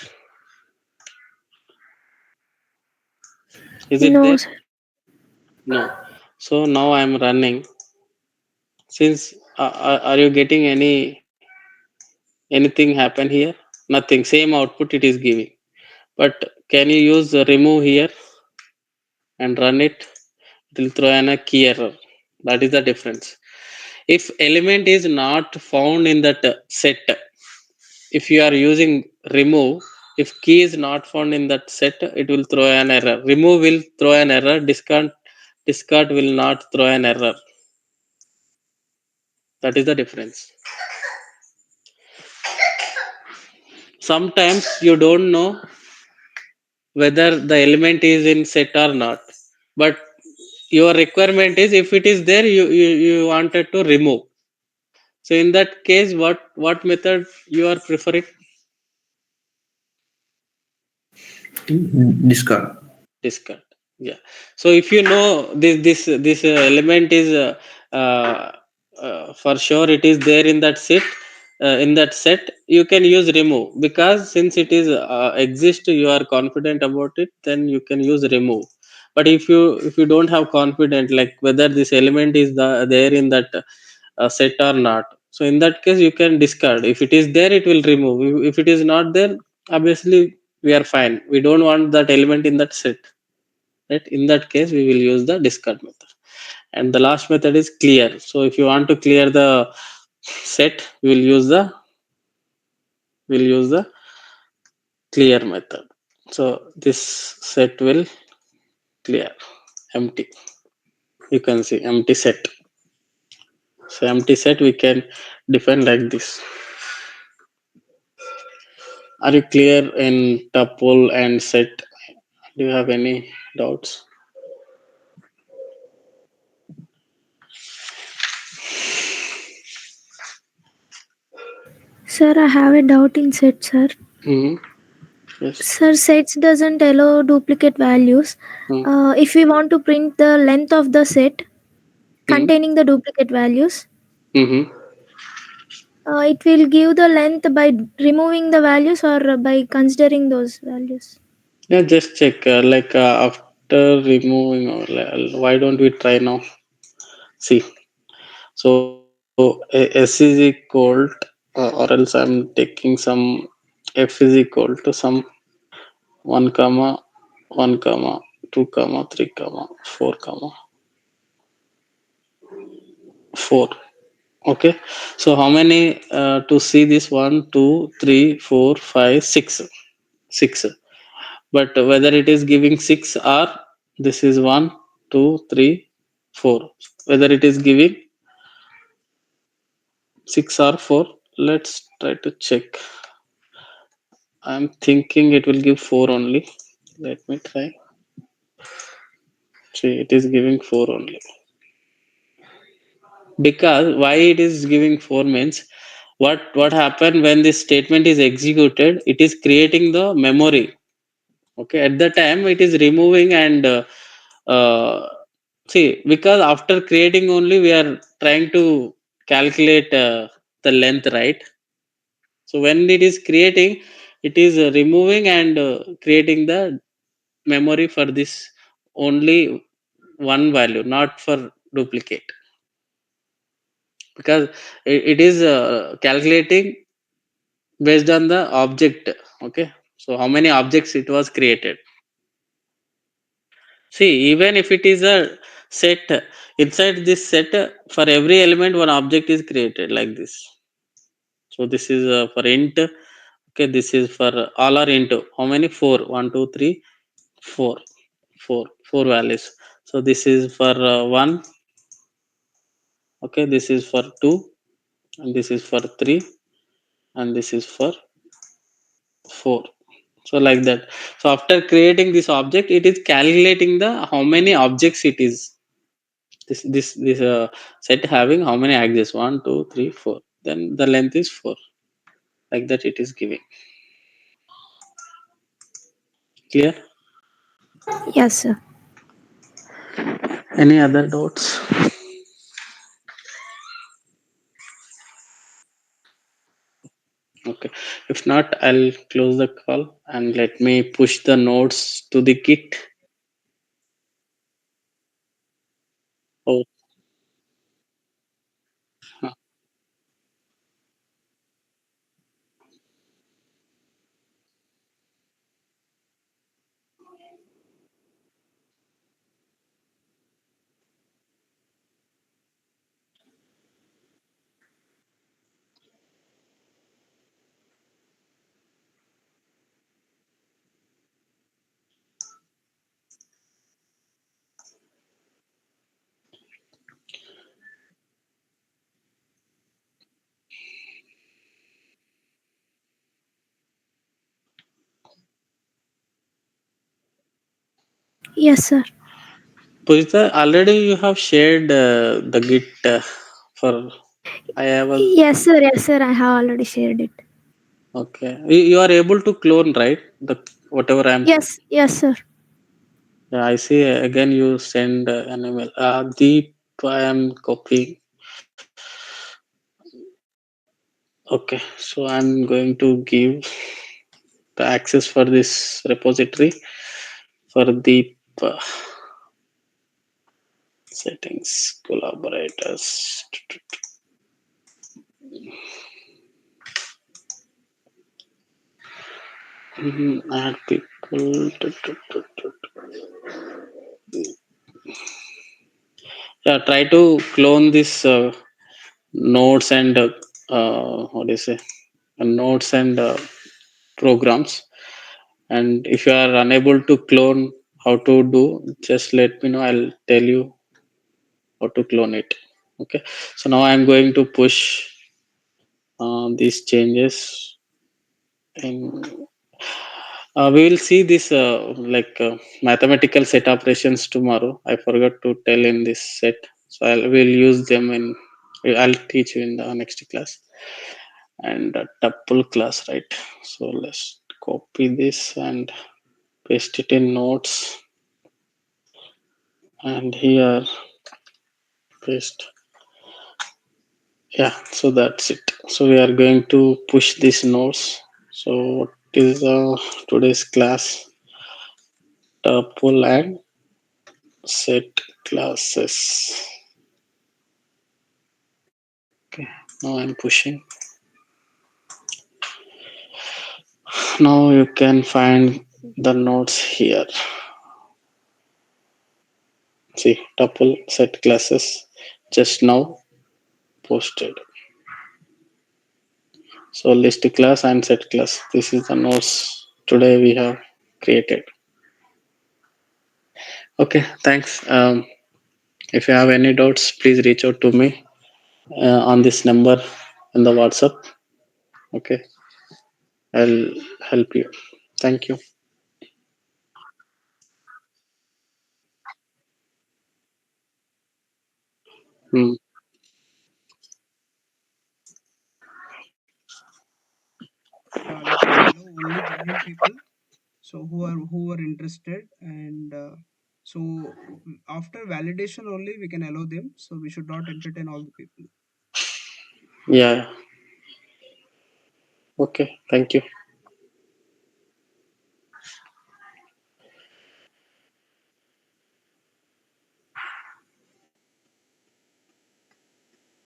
Is it No, there? sir. No. So now I am running. Since are you getting anything happen here? Nothing. Same output it is giving. But can you use the remove here and run it? It will throw in a key error. That is the difference. If element is not found in that set, if you are using remove, if key is not found in that set, it will throw an error. Remove will throw an error. Discard will not throw an error. That is the difference. Sometimes you don't know whether the element is in set or not, but your requirement is if it is there, you wanted to remove. So in that case, what method you are preferring? Discard. Discard. Yeah. So if you know this element is for sure it is there in that set, you can use remove, because since it is exist, you are confident about it, then you can use remove. But if you don't have confident, like whether this element is there in that set or not, so in that case you can discard. If it is there, it will remove. If it is not there, obviously we are fine, we don't want that element in that set, right? In that case we will use the discard method. And the last method is clear. So if you want to clear the set, we will use the clear method. So this set will clear, empty. You can see empty set. So empty set we can define like this. Are you clear in tuple and set? Do you have any doubts? Sir, I have a doubt in set, sir. Hmm. Yes. Sir, sets doesn't allow duplicate values. Hmm. If we want to print the length of the set Hmm. containing the duplicate values, Hmm. it will give the length by removing the values or by considering those values. Yeah, just check. After removing, why don't we try now? See, so S is equal, or else I'm taking some F is equal to some 1 comma 1 comma 2 comma 3 comma 4 comma 4. Okay, so how many to see this? 1, 2, 3, 4, 5, 6, 6. But whether it is giving 6 or this is 1, 2, 3, 4, whether it is giving 6 or 4, let's try to check. I'm thinking it will give 4 only. Let me try. See, it is giving 4 only. Because why it is giving 4 means, what happened when this statement is executed, it is creating the memory. Okay, at the time it is removing and uh, see, because after creating only we are trying to calculate the length, right? So when it is creating, it is removing and creating the memory for this only one value, not for duplicate, because it is calculating based on the object. Okay, so how many objects it was created. See, even if it is a set, inside this set, for every element one object is created like this. So this is for int. Okay, this is for all are int. How many? 4. 1, 2, 3, 4. 4. 4 values. So this is for 1. Okay, this is for 2, and this is for 3, and this is for 4. So like that. So after creating this object, it is calculating the how many objects it is. This set having how many axes? 1, 2, 3, 4. Then the length is 4. Like that it is giving. Clear? Yes, sir. Any other doubts? Okay. If not, I'll close the call and let me push the nodes to the Git. Oh, huh. Yes, sir. Pujita, already you have shared the Git for I have a Yes, sir. Yes, sir. I have already shared it. okay. You are able to clone, right? The whatever I'm. Yes. Yes, sir. Yeah, I see. Again, you send an email. Deep, I am copying. Okay, so I'm going to give the access for this repository for the settings collaborators. Add people. Yeah, try to clone this nodes and what do you say? Nodes and programs. And if you are unable to clone how to do, just let me know. I'll tell you how to clone it. Okay. So now I'm going to push these changes in. We will see this mathematical set operations tomorrow. I forgot to tell in this set, so I will use them in. I'll teach you in the next class. And tuple class, right? So let's copy this and paste it in notes, and here paste. Yeah, so that's it. So we are going to push these nodes. So what is today's class? Tuple and set classes. Okay, now I'm pushing. Now you can find the nodes here. See, tuple set classes just now posted. So list class and set class. This is the nodes today we have created. Okay, thanks. If you have any doubts, please reach out to me on this number in the WhatsApp. Okay, I'll help you. Thank you. Hmm. We can allow only genuine people, so who are interested, and so after validation only we can allow them. So we should not entertain all the people. Yeah. Okay. Thank you.